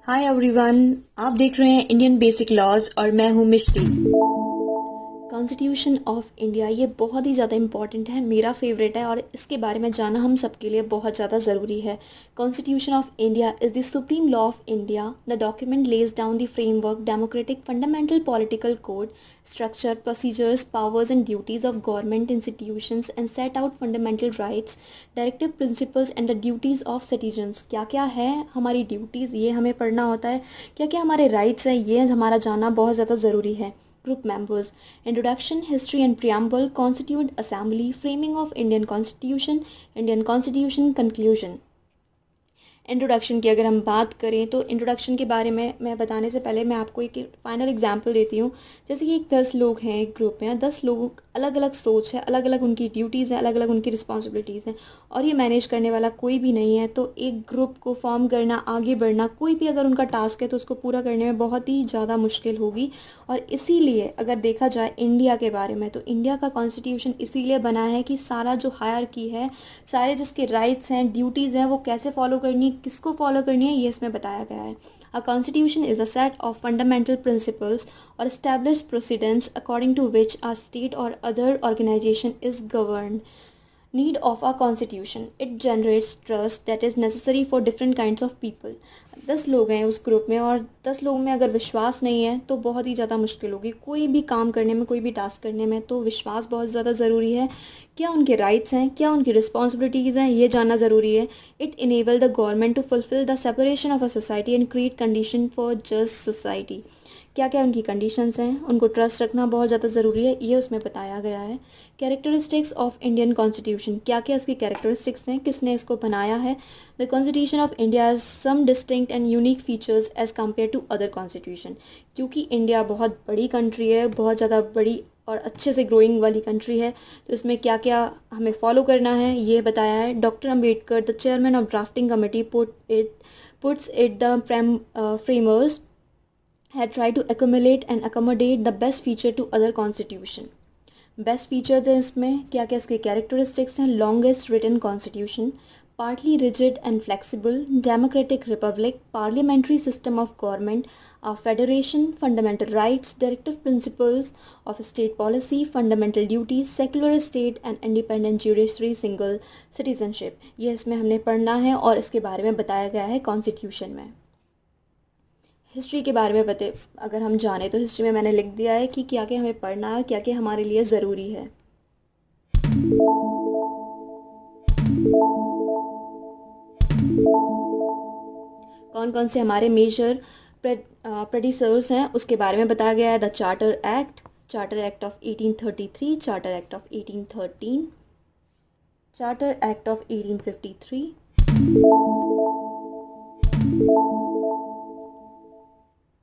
Hi everyone, आप देख रहे हैं इंडियन बेसिक लॉज और मैं हूं मिष्टी। कॉन्स्टिट्यूशन ऑफ इंडिया ये बहुत ही ज़्यादा इम्पॉर्टेंट है, मेरा फेवरेट है और इसके बारे में जानना हम सबके लिए बहुत ज़्यादा ज़रूरी है। Constitution of India is the supreme law of India. The document lays down the framework, democratic, fundamental political code, structure, procedures, powers and duties of government institutions and set out fundamental rights, directive principles and the duties of citizens. क्या क्या है हमारी duties, ये हमें पढ़ना होता है। क्या क्या हमारे राइट्स हैं, ये हमारा जानना बहुत ज़्यादा ज़रूरी है। Group members: Introduction, History and Preamble, Constituent Assembly, Framing of Indian Constitution, Conclusion। Introduction की अगर हम बात करें तो इंट्रोडक्शन के बारे में मैं बताने से पहले मैं आपको एक फाइनल एग्जांपल देती हूँ। जैसे कि एक 10 लोग हैं एक ग्रुप में, 10 लोगों अलग अलग सोच है, अलग अलग उनकी ड्यूटीज़ हैं, अलग अलग उनकी रिस्पॉन्सिबिलिटीज़ हैं और ये मैनेज करने वाला कोई भी नहीं है। तो एक ग्रुप को फॉर्म करना, आगे बढ़ना, कोई भी अगर उनका टास्क है तो उसको पूरा करने में बहुत ही ज़्यादा मुश्किल होगी। और इसीलिए अगर देखा जाए इंडिया के बारे में तो इंडिया का कॉन्स्टिट्यूशन इसीलिए बना है कि सारा जो हायरार्की है, सारे जिसके राइट्स हैं, ड्यूटीज़ हैं, वो कैसे फॉलो करनी है, किसको फॉलो करनी है, ये इसमें बताया गया है। A constitution is a set of fundamental principles or established precedents according to which a state or other organization is governed. Need of a constitution: it generates trust that is necessary for different kinds of people। 10 लोग हैं उस group में और 10 लोगों में अगर विश्वास नहीं है तो बहुत ही ज़्यादा मुश्किल होगी कोई भी काम करने में, कोई भी टास्क करने में। तो विश्वास बहुत ज़्यादा ज़रूरी है। क्या उनके राइट्स हैं, क्या उनकी रिस्पॉन्सिबिलिटीज़ हैं, ये जानना ज़रूरी है। It enable the government to fulfil the separation of a society and create condition for just society. क्या क्या उनकी कंडीशंस हैं, उनको ट्रस्ट रखना बहुत ज़्यादा ज़रूरी है, ये उसमें बताया गया है। कैरेक्टरिस्टिक्स ऑफ इंडियन कॉन्स्टिट्यूशन, क्या क्या इसकी कैरेक्टरिस्टिक्स हैं, किसने इसको बनाया है। The constitution of India has some distinct and unique features as compare to other constitution. क्योंकि इंडिया बहुत बड़ी कंट्री है, बहुत ज़्यादा बड़ी और अच्छे से ग्रोइंग वाली कंट्री है, तो इसमें क्या क्या हमें फॉलो करना है ये बताया है। Doctor Ambedkar, the chairman of drafting committee, puts it the framers had tried to accumulate and accommodate the best feature to other constitution। Best features हैं इसमें, क्या क्या इसके कैरेक्टरिस्टिक्स हैं। Longest written constitution, partly rigid and flexible, democratic republic, parliamentary system of government, a federation, fundamental rights, directive principles of state policy, fundamental duties, secular state and independent judiciary, single citizenship। ये इसमें हमने पढ़ना है और इसके बारे में बताया गया है कॉन्स्टिट्यूशन में। हिस्ट्री के बारे में बता, अगर हम जाने तो हिस्ट्री में मैंने लिख दिया है कि क्या क्या हमें पढ़ना है और क्या क्या हमारे लिए ज़रूरी है। कौन कौन से हमारे मेजर प्रेडिसर्स हैं उसके बारे में बताया गया है। The charter act of 1833, charter act of 1813, charter act of 1853।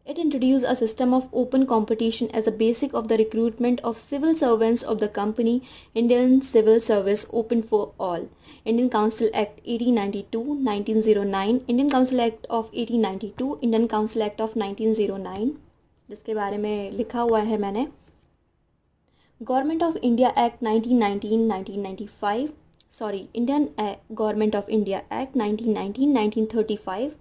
It introduced a system of open competition as a basic of the recruitment of civil servants of the company, Indian Civil Service open for all। Indian Council Act 1892, 1909, Indian Council Act of 1892, Indian Council Act of 1909, जिसके बारे में लिखा हुआ है मैंने। Government of India Act 1919, 1995, sorry Indian government of India act 1919, 1935।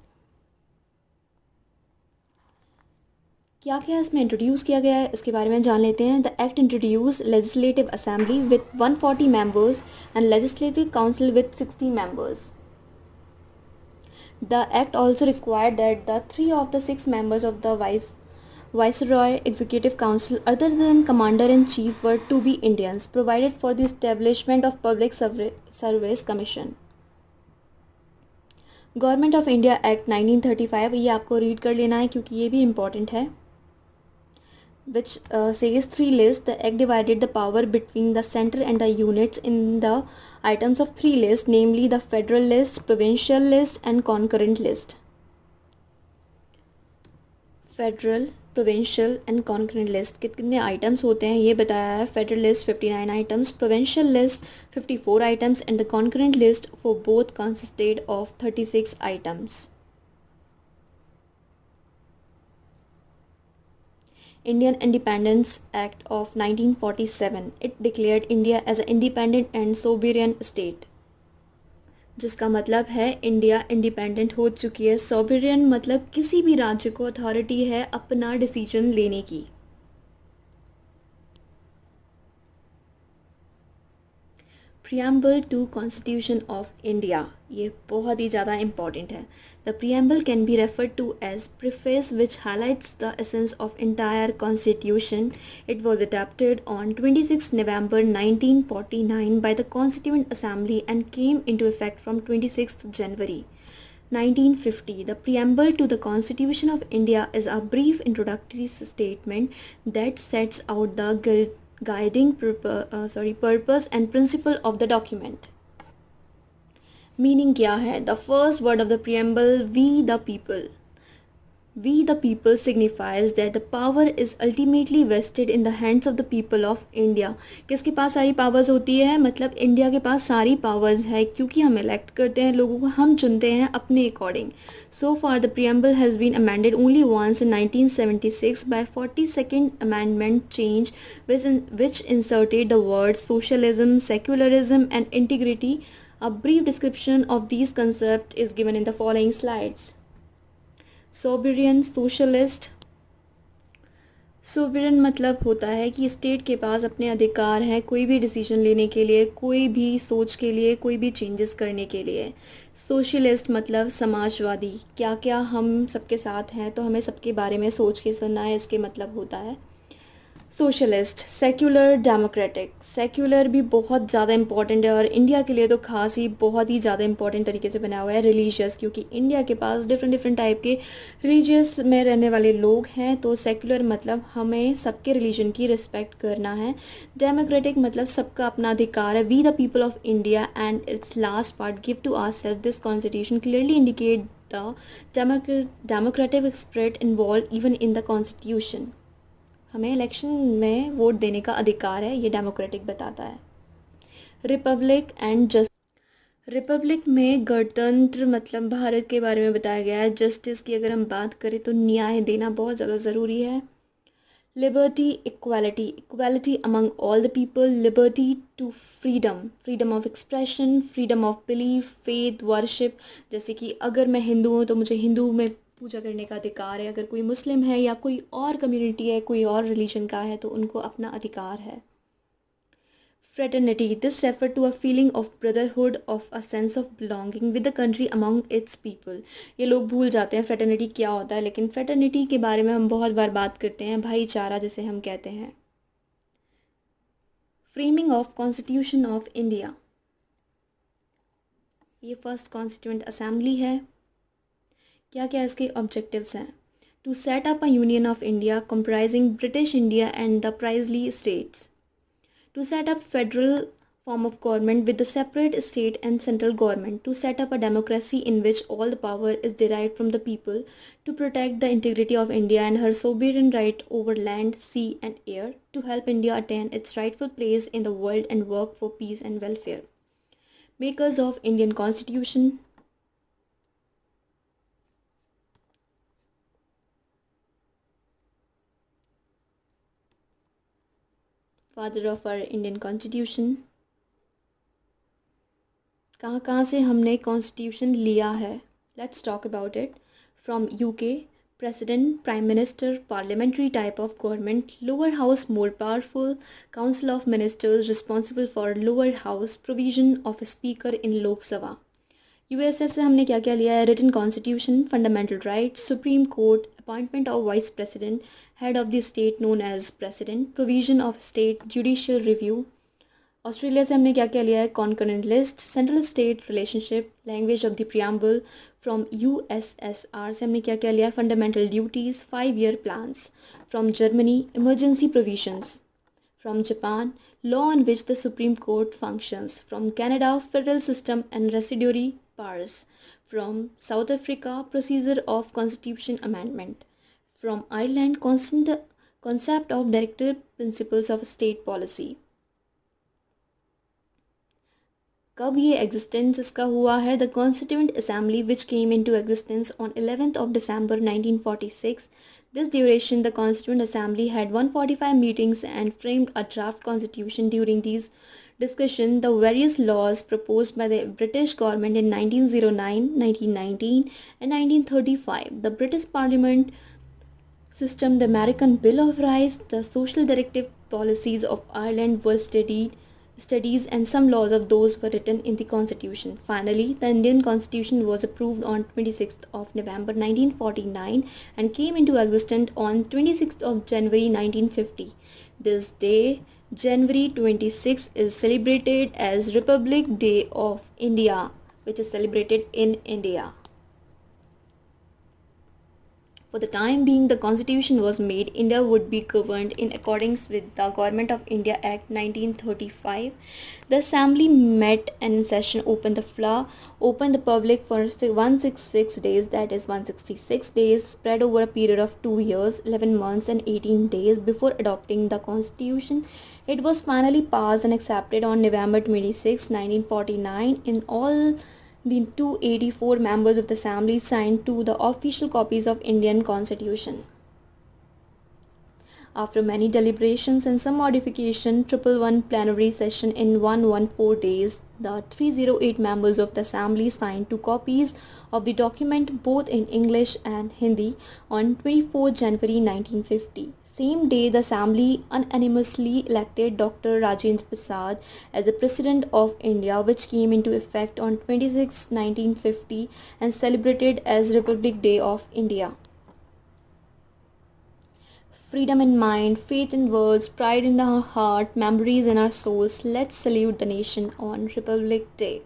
क्या क्या इसमें इंट्रोड्यूस किया गया है इसके बारे में जान लेते हैं। The act introduce legislative assembly with 140 members and legislative council with 60 members. The act also required that the 3 of the 6 members of the Viceroy Executive Council other than Commander in Chief were to be Indians, provided for the establishment of Public Service Commission। Government of India act 1935, ये आपको read कर लेना है क्योंकि ये भी important है। which says 3 lists. The act divided the power between the center and the units in the items of 3 lists, namely the federal list, provincial list and concurrent list। Federal, provincial and concurrent list कितने items होते हैं ये बताया है। Federal list 59 items, provincial list 54 items and the concurrent list for both consisted of 36 items. Indian Independence Act of 1947, it declared India as an independent and sovereign state। जिसका मतलब है India independent हो चुकी है। सॉवरेन मतलब किसी भी राज्य को अथॉरिटी है अपना डिसीजन लेने की। Preamble to constitution of India, ये बहुत ही ज़्यादा इंपॉर्टेंट है। The preamble can be referred to as preface which highlights the essence of entire constitution. It was adopted on 26 November 1949 by the Constituent Assembly and came into effect from 26 January 1950. The preamble to the Constitution of India is a brief introductory statement that sets out the guiding purpose and principle of the document. Meaning क्या है? The first word of the preamble, we the people. We the people signifies that the power is ultimately vested in the hands of the people of India. किसके पास सारी powers होती है? मतलब India के पास सारी powers है, क्योंकि हम इलेक्ट करते हैं लोगों को, हम चुनते हैं अपने according. So far the preamble has been amended only once in 1976 by 42nd amendment change, which inserted the words socialism, secularism and integrity. A brief description of these concepts is given in the following slides. Sovereign, socialist. Sovereign मतलब होता है कि state के पास अपने अधिकार हैं कोई भी डिसीजन लेने के लिए, कोई भी सोच के लिए, कोई भी चेंजेस करने के लिए. सोशलिस्ट मतलब समाजवादी, क्या क्या हम सबके साथ हैं तो हमें सबके बारे में सोच के सुनना है, इसके मतलब होता है. सोशलिस्ट. Secular, democratic. सेक्युलर भी बहुत ज़्यादा इंपॉर्टेंट है और इंडिया के लिए तो खास ही बहुत ही ज़्यादा इंपॉर्टेंट तरीके से बना हुआ है. रिलीजियस, क्योंकि इंडिया के पास डिफरेंट डिफरेंट टाइप के रिलीजियस में रहने वाले लोग हैं, तो सेक्युलर मतलब हमें सबके रिलीजन की रिस्पेक्ट करना है. डेमोक्रेटिक मतलब सबका अपना अधिकार है. We the people of India and its last part, give to ourselves this constitution clearly indicate the democratic spirit involve even in the constitution. हमें इलेक्शन में वोट देने का अधिकार है, ये डेमोक्रेटिक बताता है. Republic and justice. रिपब्लिक में गणतंत्र मतलब भारत के बारे में बताया गया है. जस्टिस की अगर हम बात करें तो न्याय देना बहुत ज़्यादा ज़रूरी है. Liberty, equality. Equality among all the people. Liberty to freedom, freedom of expression, freedom of belief, faith, worship. जैसे कि अगर मैं हिंदू हूँ तो मुझे हिंदू में पूजा करने का अधिकार है. अगर कोई मुस्लिम है या कोई और कम्युनिटी है, कोई और रिलीजन का है, तो उनको अपना अधिकार है. Fraternity. This refer to a feeling of brotherhood, of a sense of belonging with the country among its people. ये लोग भूल जाते हैं फ्रेटर्निटी क्या होता है, लेकिन फ्रेटर्निटी के बारे में हम बहुत बार बात करते हैं. भाईचारा जिसे हम कहते हैं. Framing of constitution of India. ये फर्स्ट कॉन्स्टिट्यूएंट असेंबली है. क्या क्या इसके ऑब्जेक्टिव्स हैं? To set up a union of India comprising British India and the princely states. To set up federal form of government with the separate state and central government. To set up a democracy in which all the power is derived from the people. To protect the integrity of India and her sovereign right over land, sea and air. To help India attain its rightful place in the world and work for peace and welfare. Makers of Indian Constitution. Father of our Indian constitution. कहाँ से हमने constitution लिया है? Let's talk about it. From UK. President, prime minister, parliamentary type of government. Lower house more powerful. Council of ministers responsible for lower house. Provision of speaker in Lok Sabha. USA से हमने क्या क्या लिया है? Written constitution, fundamental rights, supreme court, appointment of vice president, head of the state known as president, provision of state, judicial review. Australia से हमने क्या क्या लिया है? Concurrent list, central state relationship, language of the preamble. From USSR से हमने क्या क्या लिया है? Fundamental duties, 5 year plans. From Germany, emergency provisions. From Japan, law on which the Supreme Court functions. From Canada, federal system and residuary powers. From South Africa, procedure of constitution amendment. From Ireland, concept of directive principles of state policy. कब ये existence इसका हुआ है? The constituent assembly which came into existence on 11th of December 1946. This duration, the Constituent Assembly had 145 meetings and framed a draft constitution. During these discussion the various laws proposed by the British government in 1909, 1919, and 1935. The British Parliament system, the American Bill of Rights, the social directive policies of Ireland were studies and some laws of those were written in the constitution. Finally, the Indian constitution was approved on 26th of November 1949 and came into existence on 26th of January 1950. This day, January 26, is celebrated as Republic Day of India, which is celebrated in India. For the time being, the constitution was made, India would be governed in accordance with the Government of India Act 1935. The assembly met and in session opened the public for 166 days, that is 166 days, spread over a period of 2 years, 11 months and 18 days before adopting the constitution. It was finally passed and accepted on November 26, 1949 in all. The 284 members of the Assembly signed to the official copies of Indian Constitution. After many deliberations and some modification, 111 plenary session in 114 days, the 308 members of the Assembly signed two copies of the document both in English and Hindi on 24 January 1950. Same day, the Assembly unanimously elected Dr. Rajendra Prasad as the President of India, which came into effect on 26, 1950 and celebrated as Republic Day of India. Freedom in mind, faith in words, pride in our heart, memories in our souls. Let's salute the nation on Republic Day.